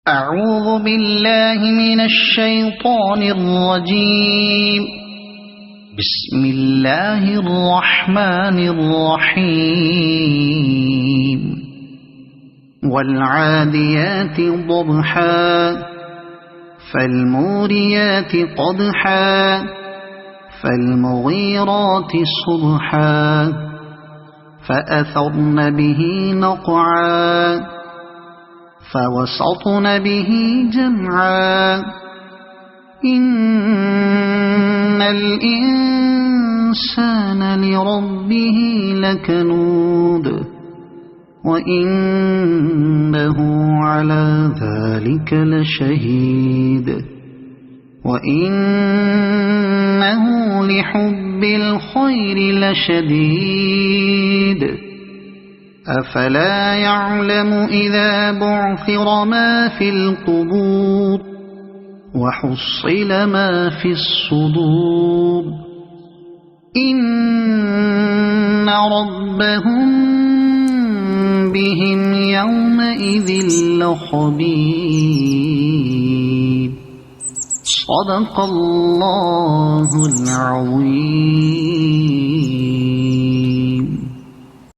أعوذ بالله من الشيطان الرجيم. بسم الله الرحمن الرحيم. والعاديات ضبحا فالموريات قدحا فالمغيرات صبحا فأثرن به نقعا فوسطن به جمعا إن الإنسان لربه لكنود وإنه على ذلك لشهيد وإنه لحب الخير لشديد أفلا يعلم إذا بعثر ما في القبور وحصل ما في الصدور إن ربهم بهم يومئذ لخبير. صدق الله العظيم.